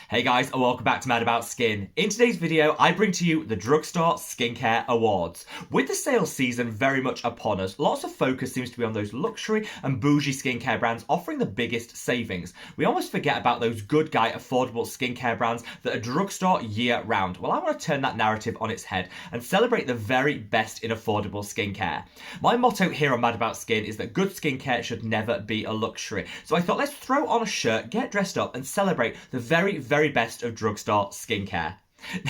Hey guys, and welcome back to MadAboutSkin. In today's video, I bring to you the Drugstore Skincare Awards. With the sales season very much upon us, lots of focus seems to be on those luxury and bougie skincare brands offering the biggest savings. We almost forget about those good guy affordable skincare brands that are drugstore year round. Well, I want to turn that narrative on its head and celebrate the very best in affordable skincare. My motto here on MadAboutSkin is that good skincare should never be a luxury. So I thought let's throw on a shirt, get dressed up and celebrate the very best of drugstore skincare.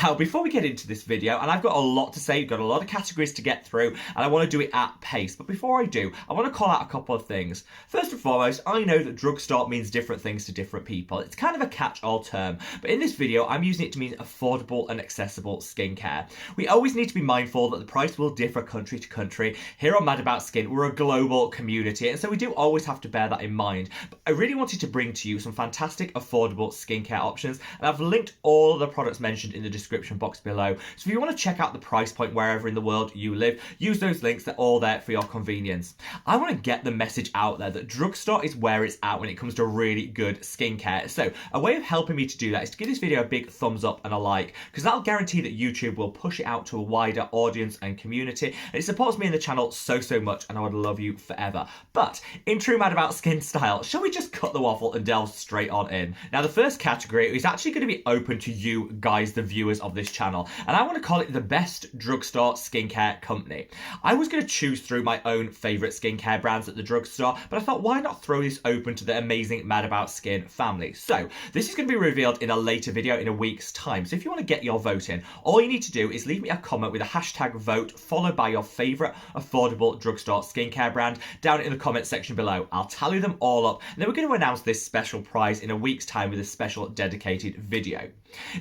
Now, before we get into this video, and I've got a lot to say, got a lot of categories to get through, and I want to do it at pace. But before I do, I want to call out a couple of things. First and foremost, I know that drugstore means different things to different people. It's kind of a catch-all term, but in this video, I'm using it to mean affordable and accessible skincare. We always need to be mindful that the price will differ country to country. Here on MadAboutSkin, we're a global community, and so we do always have to bear that in mind. But I really wanted to bring to you some fantastic affordable skincare options, and I've linked all of the products mentioned in the description box below. So if you want to check out the price point wherever in the world you live, use those links. They're all there for your convenience. I want to get the message out there that drugstore is where it's at when it comes to really good skincare. So a way of helping me to do that is to give this video a big thumbs up and a like, because that'll guarantee that YouTube will push it out to a wider audience and community, and it supports me in the channel so much, and I would love you forever. But in true MadAboutSkin style, shall we just cut the waffle and delve straight on in? Now, the first category is actually going to be open to you guys, the viewers of this channel, and I want to call it the best drugstore skincare company. I was going to choose through my own favourite skincare brands at the drugstore, but I thought why not throw this open to the amazing MadAboutSkin family. So this is going to be revealed in a later video in a week's time. So if you want to get your vote in, all you need to do is leave me a comment with a hashtag vote followed by your favourite affordable drugstore skincare brand down in the comment section below. I'll tally them all up, and then we're going to announce this special prize in a week's time with a special dedicated video.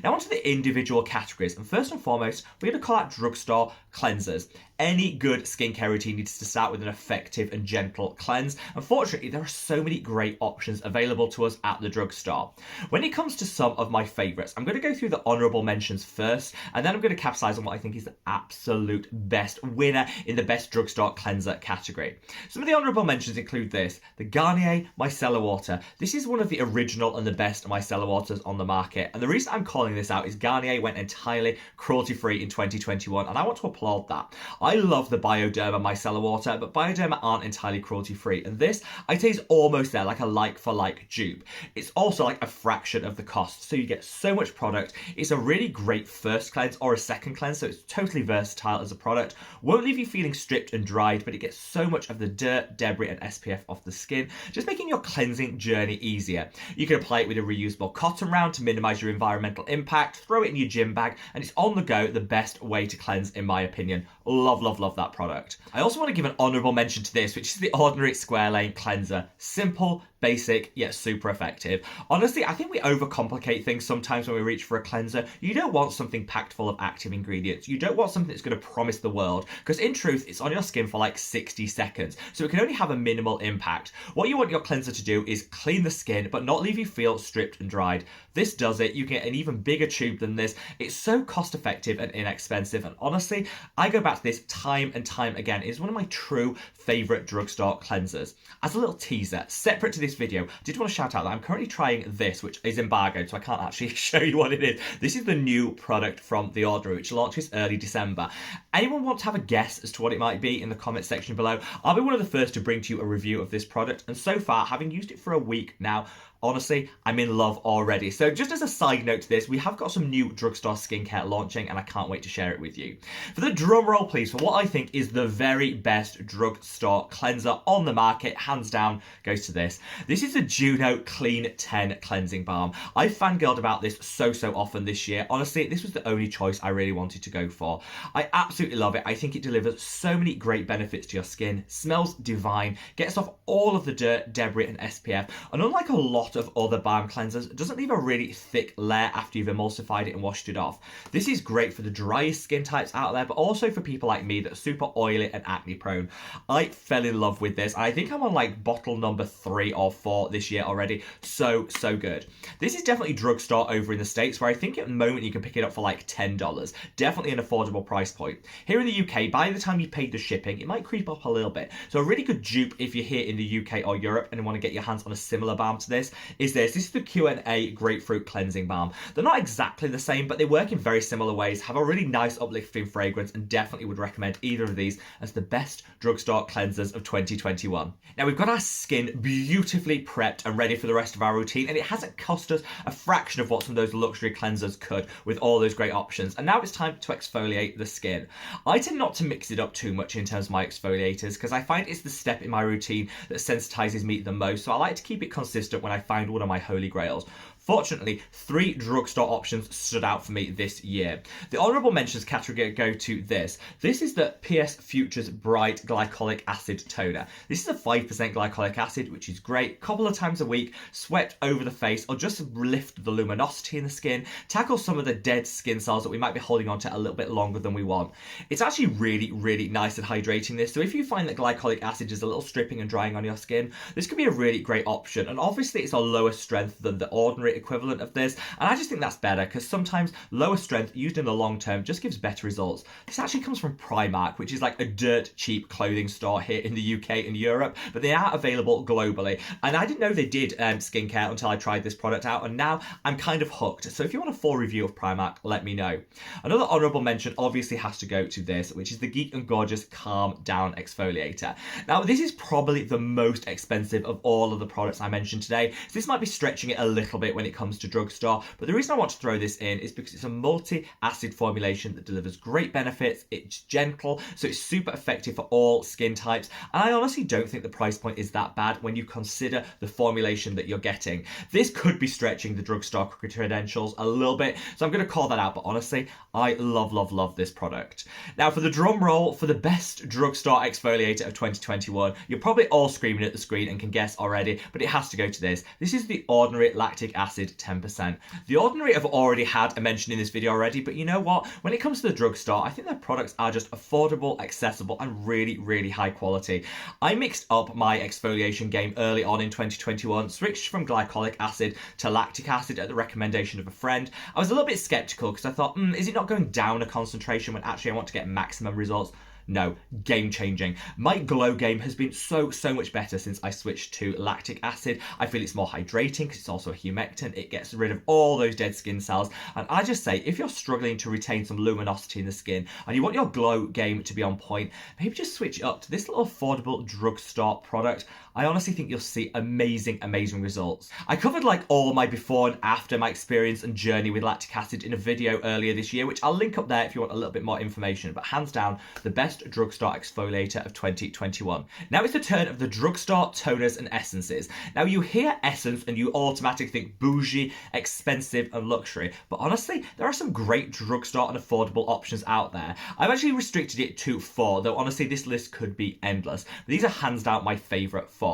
Now onto the individual categories, and first and foremost, we're going to call out drugstore cleansers. Any good skincare routine needs to start with an effective and gentle cleanse. Unfortunately, there are so many great options available to us at the drugstore. When it comes to some of my favourites, I'm going to go through the honourable mentions first, and then I'm going to capitalise on what I think is the absolute best winner in the best drugstore cleanser category. Some of the honourable mentions include this: the Garnier Micellar Water. This is one of the original and the best micellar waters on the market, and the reason I'm calling this out is Garnier went entirely cruelty-free in 2021, and I want to applaud that. I love the Bioderma micellar water, but Bioderma aren't entirely cruelty-free, and this, I'd say, is almost there, like a like-for-like dupe. It's also like a fraction of the cost, so you get so much product. It's a really great first cleanse or a second cleanse, so it's totally versatile as a product. Won't leave you feeling stripped and dried, but it gets so much of the dirt, debris, and SPF off the skin, just making your cleansing journey easier. You can apply it with a reusable cotton round to minimise your environmental impact, throw it in your gym bag, and it's on the go, the best way to cleanse in my opinion. Love that product. I also want to give an honourable mention to this, which is the Ordinary Square Lane Cleanser. Simple, basic, yet super effective. Honestly, I think we overcomplicate things sometimes when we reach for a cleanser. You don't want something packed full of active ingredients. You don't want something that's going to promise the world, because in truth, it's on your skin for like 60 seconds, so it can only have a minimal impact. What you want your cleanser to do is clean the skin, but not leave you feel stripped and dried. This does it. You can get an even bigger tube than this. It's so cost effective and inexpensive, and honestly, I go back to this time and time again. It's one of my true favourite drugstore cleansers. As a little teaser, separate to this video, I did want to shout out that I'm currently trying this, which is embargoed, so I can't actually show you what it is. This is the new product from The Ordinary, which launches early December. Anyone want to have a guess as to what it might be in the comment section below? I'll be one of the first to bring to you a review of this product, and so far, having used it for a week now, honestly, I'm in love already. So just as a side note to this, we have got some new drugstore skincare launching, and I can't wait to share it with you. For the drum roll, please, for what I think is the very best drugstore cleanser on the market, hands down, goes to this. This is the Juno Clean 10 Cleansing Balm. I've fangirled about this so often this year. Honestly, this was the only choice I really wanted to go for. I absolutely love it. I think it delivers so many great benefits to your skin, smells divine, gets off all of the dirt, debris, and SPF, and unlike a lot of other balm cleansers, it doesn't leave a really thick layer after you've emulsified it and washed it off. This is great for the driest skin types out there, but also for people like me that are super oily and acne prone. I fell in love with this. I think I'm on like bottle number 3 or 4 this year already. So good. This is definitely drugstore over in the States, where I think at the moment you can pick it up for like $10. Definitely an affordable price point. Here in the UK, by the time you paid the shipping, it might creep up a little bit. So a really good dupe if you're here in the UK or Europe and want to get your hands on a similar balm to this. is this. This is the Q&A Grapefruit Cleansing Balm. They're not exactly the same, but they work in very similar ways, have a really nice uplifting fragrance, and definitely would recommend either of these as the best drugstore cleansers of 2021. Now we've got our skin beautifully prepped and ready for the rest of our routine, and it hasn't cost us a fraction of what some of those luxury cleansers could with all those great options. And now it's time to exfoliate the skin. I tend not to mix it up too much in terms of my exfoliators because I find it's the step in my routine that sensitizes me the most, so I like to keep it consistent when I find one of my holy grails. Fortunately, 3 drugstore options stood out for me this year. The honourable mentions category go to this. This is the PS Futures Bright Glycolic Acid Toner. This is a 5% glycolic acid, which is great. A couple of times a week, swept over the face, or just lift the luminosity in the skin, tackle some of the dead skin cells that we might be holding on to a little bit longer than we want. It's actually really, really nice at hydrating this, so if you find that glycolic acid is a little stripping and drying on your skin, this could be a really great option. And obviously it's a lower strength than the ordinary equivalent of this, and I just think that's better because sometimes lower strength used in the long term just gives better results. This actually comes from Primark, which is like a dirt cheap clothing store here in the UK and Europe, but they are available globally, and I didn't know they did skincare until I tried this product out, and now I'm kind of hooked. So if you want a full review of Primark, let me know. Another honourable mention obviously has to go to this, which is the Geek and Gorgeous Calm Down Exfoliator. Now this is probably the most expensive of all of the products I mentioned today, so this might be stretching it a little bit when it comes to drugstore, but the reason I want to throw this in is because it's a multi-acid formulation that delivers great benefits. It's gentle, so it's super effective for all skin types, and I honestly don't think the price point is that bad when you consider the formulation that you're getting. This could be stretching the drugstore credentials a little bit, so I'm going to call that out, but honestly, I love this product. Now for the drum roll for the best drugstore exfoliator of 2021, you're probably all screaming at the screen and can guess already, but it has to go to this. This is the Ordinary Lactic Acid 10%. The Ordinary I've already had a mention in this video already, but you know what? When it comes to the drugstore, I think their products are just affordable, accessible, and really, really high quality. I mixed up my exfoliation game early on in 2021, switched from glycolic acid to lactic acid at the recommendation of a friend. I was a little bit skeptical because I thought, is it not going down a concentration when actually I want to get maximum results? No, game changing. My glow game has been so much better since I switched to lactic acid. I feel it's more hydrating because it's also a humectant. It gets rid of all those dead skin cells. And I just say, if you're struggling to retain some luminosity in the skin and you want your glow game to be on point, maybe just switch up to this little affordable drugstore product. I honestly think you'll see amazing results. I covered like all my before and after my experience and journey with lactic acid in a video earlier this year, which I'll link up there if you want a little bit more information, but hands down, the best drugstore exfoliator of 2021. Now it's the turn of the drugstore toners and essences. Now you hear essence and you automatically think bougie, expensive and luxury, but honestly, there are some great drugstore and affordable options out there. I've actually restricted it to 4, though honestly this list could be endless. But these are hands down my favourite 4.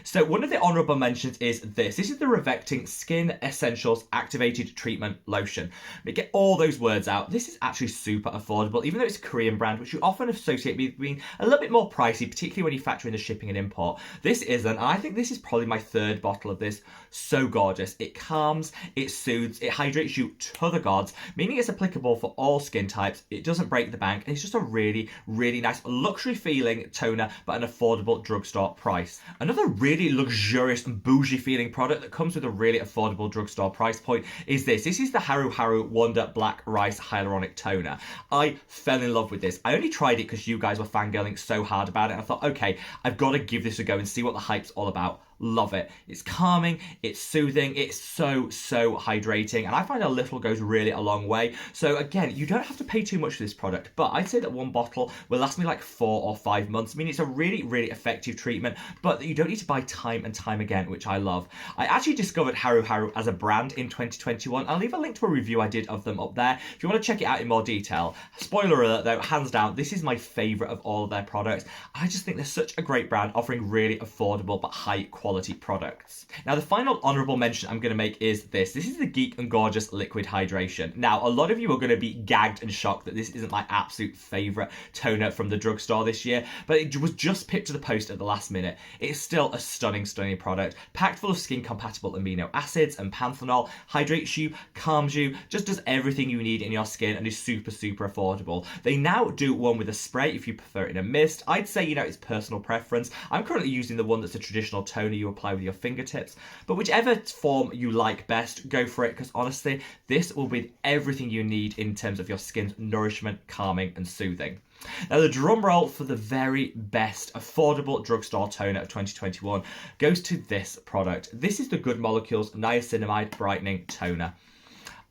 So one of the honourable mentions is this. This is the Revecting Skin Essentials Activated Treatment Lotion. Let me get all those words out. This is actually super affordable, even though it's a Korean brand, which you often associate with being a little bit more pricey, particularly when you factor in the shipping and import. This isn't. I think this is probably my 3rd bottle of this. So gorgeous. It calms, it soothes, it hydrates you to the gods, meaning it's applicable for all skin types. It doesn't break the bank, and it's just a really nice luxury feeling toner, but an affordable drugstore price. Another really luxurious and bougie feeling product that comes with a really affordable drugstore price point is this. This is the Haru Haru Wonder Black Rice Hyaluronic Toner. I fell in love with this. I only tried it because you guys were fangirling so hard about it. I thought, okay, I've got to give this a go and see what the hype's all about. Love it. It's calming, it's soothing, it's so hydrating, and I find a little goes really a long way. So again, you don't have to pay too much for this product, but I'd say that one bottle will last me like 4 or 5 months. I mean, it's a really effective treatment, but you don't need to buy time and time again, which I love. I actually discovered Haru Haru as a brand in 2021. I'll leave a link to a review I did of them up there if you want to check it out in more detail. Spoiler alert though, hands down, this is my favourite of all of their products. I just think they're such a great brand, offering really affordable but high quality products. Now the final honourable mention I'm going to make is this. This is the Geek and Gorgeous Liquid Hydration. Now a lot of you are going to be gagged and shocked that this isn't my absolute favourite toner from the drugstore this year, but it was just picked to the post at the last minute. It's still a stunning product, packed full of skin compatible amino acids and panthenol, hydrates you, calms you, just does everything you need in your skin, and is super affordable. They now do one with a spray if you prefer it in a mist. I'd say, it's personal preference. I'm currently using the one that's a traditional toner you apply with your fingertips. But whichever form you like best, go for it, because honestly, this will be everything you need in terms of your skin's nourishment, calming and soothing. Now, the drum roll for the very best affordable drugstore toner of 2021 goes to this product. This is the Good Molecules Niacinamide Brightening Toner.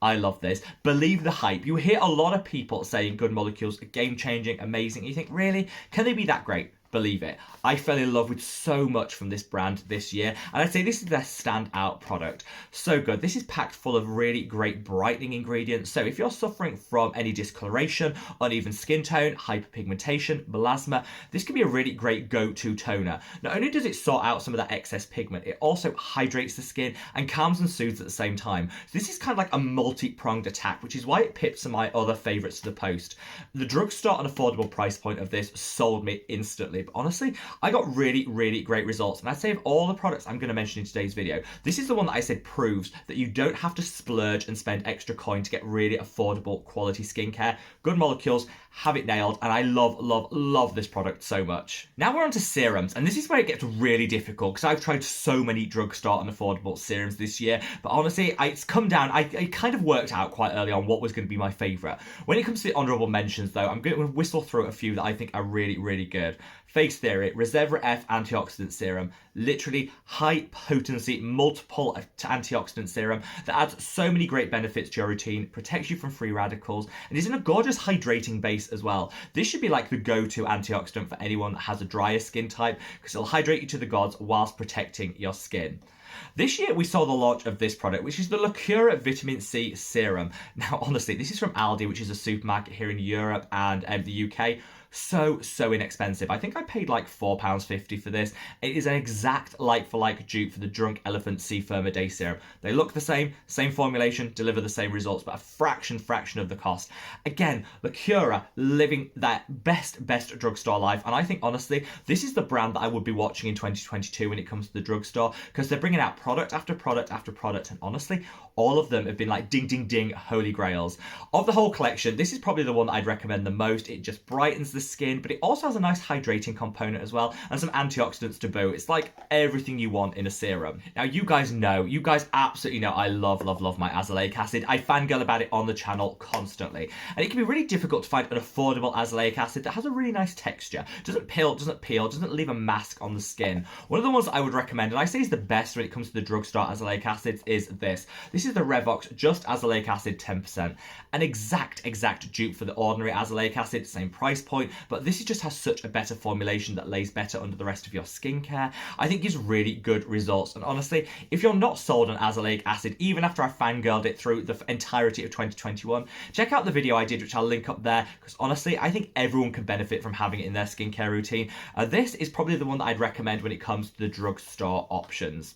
I love this. Believe the hype. You hear a lot of people saying Good Molecules are game-changing, amazing. You think, really? Can they be that great? Believe it. I fell in love with so much from this brand this year, and I'd say this is their standout product. So good. This is packed full of really great brightening ingredients. So if you're suffering from any discoloration, uneven skin tone, hyperpigmentation, melasma, this can be a really great go-to toner. Not only does it sort out some of that excess pigment, it also hydrates the skin and calms and soothes at the same time. So this is kind of like a multi-pronged attack, which is why it pips some of my other favorites to the post. The drugstore and affordable price point of this sold me instantly. But honestly, I got really, really great results. And I'd say of all the products I'm going to mention in today's video, this is the one that I said proves that you don't have to splurge and spend extra coin to get really affordable quality skincare. Good Molecules have it nailed, and I love, love, love this product so much. Now we're on to serums, and this is where it gets really difficult because I've tried so many drugstore and affordable serums this year, but honestly, it's come down. I kind of worked out quite early on what was going to be my favourite. When it comes to the honourable mentions, though, I'm going to whistle through a few that I think are really, really good. Face Theory Resveratrol F Antioxidant Serum, literally high potency, multiple antioxidant serum that adds so many great benefits to your routine, protects you from free radicals, and is in a gorgeous hydrating base as well. This should be like the go-to antioxidant for anyone that has a drier skin type, because it'll hydrate you to the gods whilst protecting your skin. This year we saw the launch of this product, which is the Lacura Vitamin C Serum. Now honestly, this is from Aldi, which is a supermarket here in Europe and the UK. So inexpensive. I think I paid like £4.50 for this. It is an exact like-for-like dupe for the Drunk Elephant C Firma Day Serum. They look the same formulation, deliver the same results, but a fraction of the cost. Again, Lacura living that best drugstore life, and I think honestly, this is the brand that I would be watching in 2022 when it comes to the drugstore, because they're bringing out product after product after product, and honestly, all of them have been like ding ding ding holy grails. Of the whole collection, this is probably the one that I'd recommend the most. It just brightens the skin, but it also has a nice hydrating component as well, and some antioxidants to boot. It's like everything you want in a serum. Now you guys absolutely know I love my azelaic acid. I fangirl about it on the channel constantly, and it can be really difficult to find an affordable azelaic acid that has a really nice texture, doesn't peel, doesn't leave a mask on the skin. One of the ones that I would recommend, and I say is the best when it comes to the drugstore azelaic acids, is this. This is the Revox Just Azelaic Acid 10%. An exact dupe for the ordinary azelaic acid, same price point, but this just has such a better formulation that lays better under the rest of your skincare. I think gives really good results, and honestly, if you're not sold on azelaic acid, even after I fangirled it through the entirety of 2021, check out the video I did, which I'll link up there, because honestly, I think everyone can benefit from having it in their skincare routine. This is probably the one that I'd recommend when it comes to the drugstore options.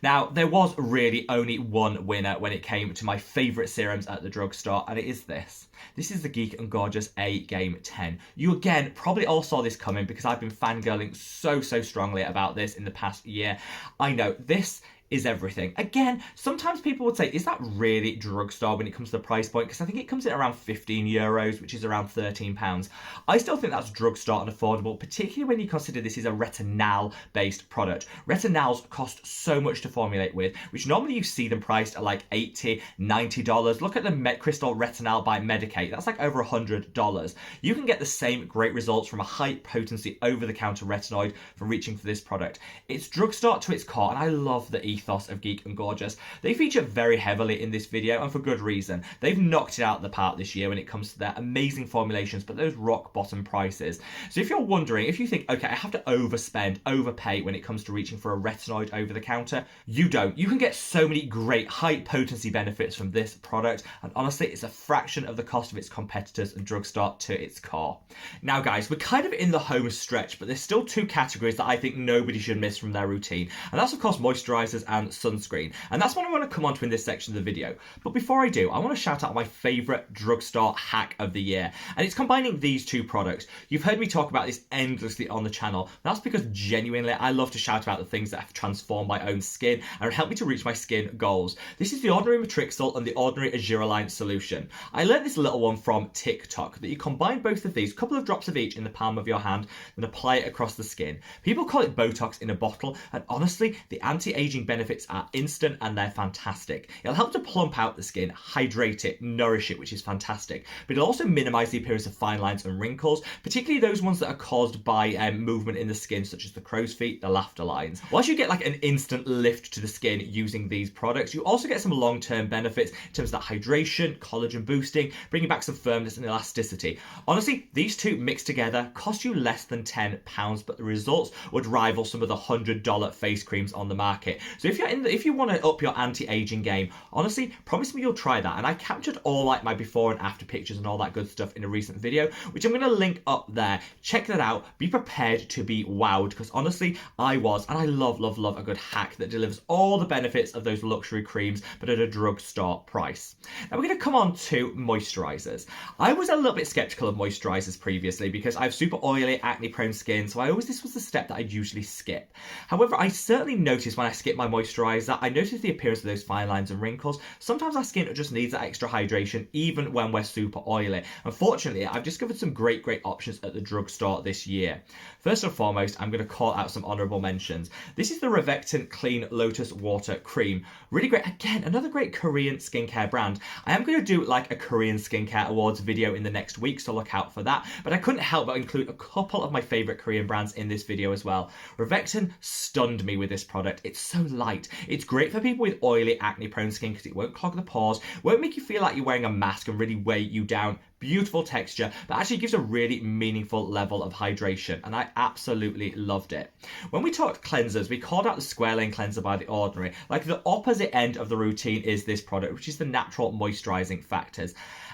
Now, there was really only one winner when it came to my favourite serums at the drugstore, and it is this. This is the Geek and Gorgeous A Game 10. You again probably all saw this coming because I've been fangirling so strongly about this in the past year. I know, this is everything. Again, sometimes people would say, is that really drugstore when it comes to the price point? Because I think it comes in around €15, which is around £13. I still think that's drugstore and affordable, particularly when you consider this is a retinol-based product. Retinols cost so much to formulate with, which normally you see them priced at like $80, $90. Look at the Crystal Retinol by Medik8. That's like over $100. You can get the same great results from a high-potency, over-the-counter retinoid from reaching for this product. It's drugstore to its core, and I love the ethos of Geek and Gorgeous. They feature very heavily in this video, and for good reason. They've knocked it out of the park this year when it comes to their amazing formulations, but those rock bottom prices. So if you're wondering, if you think, okay, I have to overpay when it comes to reaching for a retinoid over the counter, you don't. You can get so many great high potency benefits from this product, and honestly, it's a fraction of the cost of its competitors and drugstore to its core. Now guys, we're kind of in the home stretch, but there's still two categories that I think nobody should miss from their routine, and that's of course moisturisers and sunscreen. And that's what I want to come on to in this section of the video. But before I do, I want to shout out my favourite drugstore hack of the year. And it's combining these two products. You've heard me talk about this endlessly on the channel. That's because genuinely I love to shout about the things that have transformed my own skin and helped me to reach my skin goals. This is the Ordinary Matrixyl and the Ordinary Azuraline solution. I learned this little one from TikTok, that you combine both of these, a couple of drops of each in the palm of your hand, and apply it across the skin. People call it Botox in a bottle, and honestly, the anti-aging benefits are instant and they're fantastic. It'll help to plump out the skin, hydrate it, nourish it, which is fantastic, but it'll also minimise the appearance of fine lines and wrinkles, particularly those ones that are caused by movement in the skin, such as the crow's feet, the laughter lines. Whilst you get like an instant lift to the skin using these products, you also get some long-term benefits in terms of that hydration, collagen boosting, bringing back some firmness and elasticity. Honestly, these two mixed together cost you less than £10, but the results would rival some of the $100 face creams on the market. So if you want to up your anti-aging game, honestly, promise me you'll try that. And I captured all like my before and after pictures and all that good stuff in a recent video, which I'm going to link up there. Check that out. Be prepared to be wowed, because honestly, I was, and I love a good hack that delivers all the benefits of those luxury creams, but at a drugstore price. Now we're going to come on to moisturisers. I was a little bit skeptical of moisturisers previously because I have super oily, acne-prone skin, so this was the step that I'd usually skip. However, I certainly noticed when I skip my moisturiser, I noticed the appearance of those fine lines and wrinkles. Sometimes our skin just needs that extra hydration, even when we're super oily. Unfortunately, I've discovered some great options at the drugstore this year. First and foremost, I'm going to call out some honourable mentions. This is the Revectin Clean Lotus Water Cream. Really great. Again, another great Korean skincare brand. I am going to do like a Korean Skincare Awards video in the next week, so look out for that. But I couldn't help but include a couple of my favourite Korean brands in this video as well. Revectin stunned me with this product. It's so light. It's great for people with oily, acne-prone skin because it won't clog the pores, won't make you feel like you're wearing a mask and really weigh you down. Beautiful texture, but actually gives a really meaningful level of hydration, and I absolutely loved it. When we talked cleansers, we called out the Square Lane Cleanser by The Ordinary. Like, the opposite end of the routine is this product, which is the natural moisturising factors.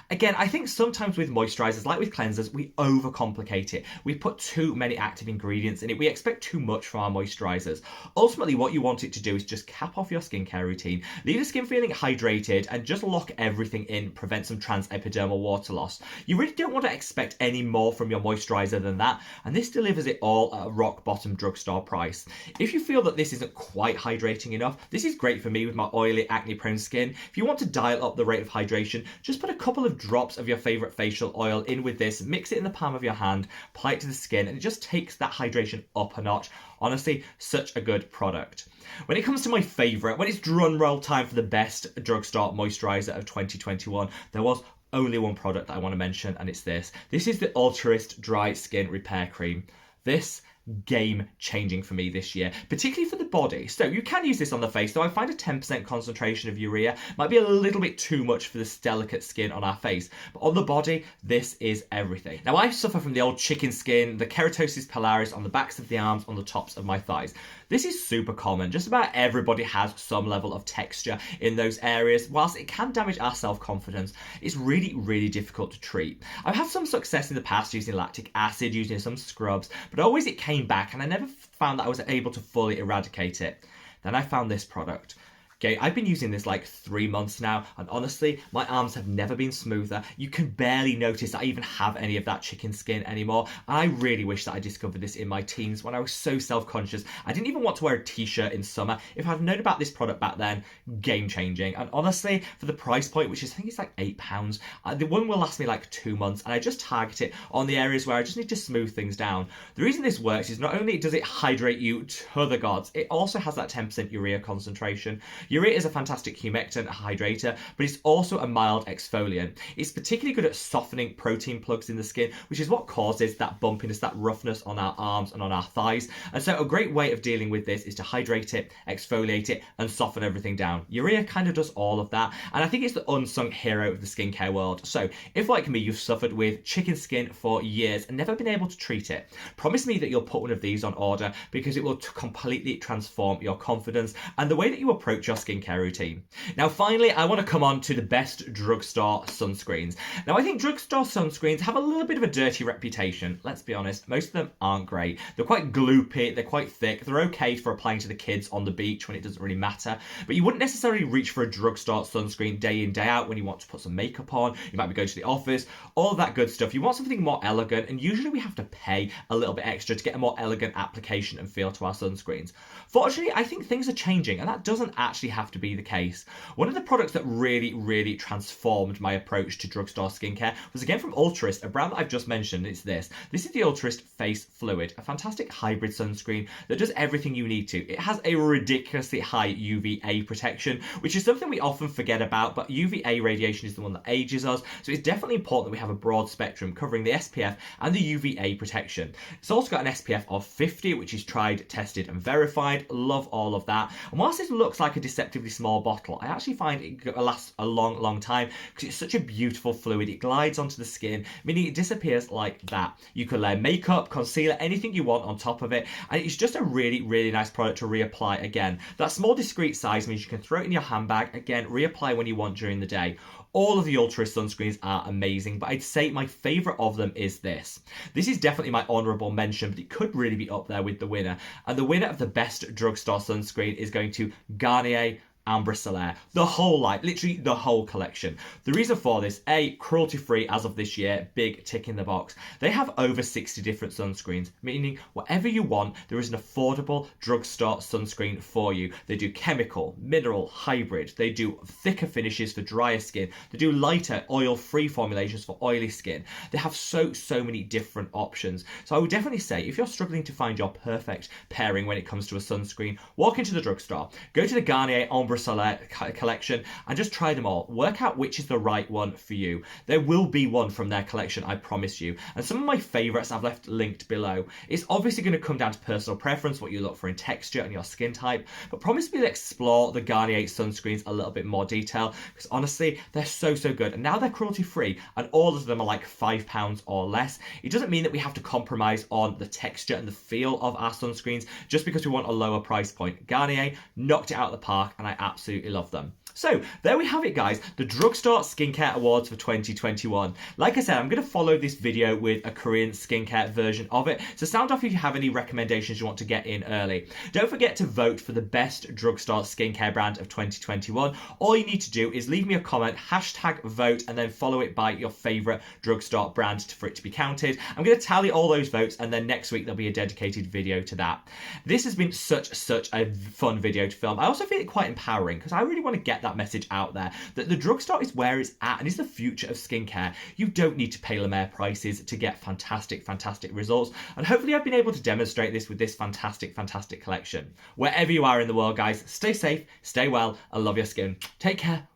Again, I think sometimes with moisturisers, like with cleansers, we overcomplicate it. We put too many active ingredients in it. We expect too much from our moisturisers. Ultimately, what you want it to do is just cap off your skincare routine, leave the skin feeling hydrated, and just lock everything in, prevent some transepidermal water loss. You really don't want to expect any more from your moisturiser than that, and this delivers it all at a rock bottom drugstore price. If you feel that this isn't quite hydrating enough, this is great for me with my oily, acne-prone skin. If you want to dial up the rate of hydration, just put a couple of drops of your favourite facial oil in with this, mix it in the palm of your hand, apply it to the skin, and it just takes that hydration up a notch. Honestly, such a good product. When it comes to my favourite, when it's drum roll time for the best drugstore moisturiser of 2021, there was only one product that I want to mention, and it's this. This is the Ultrist Dry Skin Repair Cream. This game changing for me this year, particularly for the body. So you can use this on the face, though I find a 10% concentration of urea might be a little bit too much for this delicate skin on our face, but on the body, this is everything. Now, I suffer from the old chicken skin, the keratosis pilaris on the backs of the arms, on the tops of my thighs. This is super common. Just about everybody has some level of texture in those areas. Whilst it can damage our self-confidence, it's really difficult to treat. I've had some success in the past using lactic acid, using some scrubs, but always it came back and I never found that I was able to fully eradicate it. Then I found this product. Okay, I've been using this like 3 months now, and honestly, my arms have never been smoother. You can barely notice that I even have any of that chicken skin anymore. And I really wish that I discovered this in my teens when I was so self-conscious. I didn't even want to wear a t-shirt in summer. If I'd known about this product back then, game changing. And honestly, for the price point, which is, I think it's like £8, the one will last me like 2 months, and I just target it on the areas where I just need to smooth things down. The reason this works is not only does it hydrate you to the gods, it also has that 10% urea concentration. Urea is a fantastic humectant hydrator, but it's also a mild exfoliant. It's particularly good at softening protein plugs in the skin, which is what causes that bumpiness, that roughness on our arms and on our thighs. And so a great way of dealing with this is to hydrate it, exfoliate it, and soften everything down. Urea kind of does all of that, and I think it's the unsung hero of the skincare world. So if, like me, you've suffered with chicken skin for years and never been able to treat it, promise me that you'll put one of these on order, because it will completely transform your confidence and the way that you approach your your skincare routine. Now, finally, I want to come on to the best drugstore sunscreens. Now, I think drugstore sunscreens have a little bit of a dirty reputation. Let's be honest, most of them aren't great. They're quite gloopy, they're quite thick, they're okay for applying to the kids on the beach when it doesn't really matter, but you wouldn't necessarily reach for a drugstore sunscreen day in, day out when you want to put some makeup on, you might be going to the office, all of that good stuff. You want something more elegant, and usually we have to pay a little bit extra to get a more elegant application and feel to our sunscreens. Fortunately, I think things are changing, and that doesn't actually have to be the case. One of the products that really transformed my approach to drugstore skincare was again from Ultrist, a brand that I've just mentioned. It's this. This is the Ultrist Face Fluid, a fantastic hybrid sunscreen that does everything you need to. It has a ridiculously high UVA protection, which is something we often forget about, but UVA radiation is the one that ages us, so it's definitely important that we have a broad spectrum covering the SPF and the UVA protection. It's also got an SPF of 50, which is tried, tested and verified. Love all of that. And whilst it looks like a deceptively small bottle, I actually find it lasts a long time because it's such a beautiful fluid. It glides onto the skin, meaning it disappears like that. You can layer makeup, concealer, anything you want on top of it, and it's just a really nice product to reapply again. That small discreet size means you can throw it in your handbag, again, reapply when you want during the day. All of the Ultrist sunscreens are amazing, but I'd say my favourite of them is this. This is definitely my honourable mention, but it could really be up there with the winner. And the winner of the best drugstore sunscreen is going to Garnier Ambre Solaire. The whole line, literally the whole collection. The reason for this, A, cruelty-free as of this year, big tick in the box. They have over 60 different sunscreens, meaning whatever you want, there is an affordable drugstore sunscreen for you. They do chemical, mineral, hybrid. They do thicker finishes for drier skin. They do lighter, oil-free formulations for oily skin. They have so many different options. So I would definitely say, if you're struggling to find your perfect pairing when it comes to a sunscreen, walk into the drugstore, go to the Garnier Ambre Solaire collection and just try them all. Work out which is the right one for you. There will be one from their collection, I promise you. And some of my favourites I've left linked below. It's obviously going to come down to personal preference, what you look for in texture and your skin type, but promise me to explore the Garnier sunscreens a little bit more detail, because honestly, they're so good. And now they're cruelty free, and all of them are like £5 or less. It doesn't mean that we have to compromise on the texture and the feel of our sunscreens just because we want a lower price point. Garnier knocked it out of the park, and I absolutely love them. So there we have it, guys, the Drugstore Skincare Awards for 2021. Like I said, I'm going to follow this video with a Korean skincare version of it, so sound off if you have any recommendations you want to get in early. Don't forget to vote for the best drugstore skincare brand of 2021. All you need to do is leave me a comment, hashtag vote, and then follow it by your favourite drugstore brand for it to be counted. I'm going to tally all those votes, and then next week there'll be a dedicated video to that. This has been such a fun video to film. I also feel it quite empowering because I really want to get that message out there that the drugstore is where it's at and is the future of skincare. You don't need to pay La Mer prices to get fantastic results, and hopefully I've been able to demonstrate this with this fantastic collection. Wherever you are in the world, guys, stay safe, stay well, and love your skin. Take care.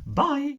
Bye.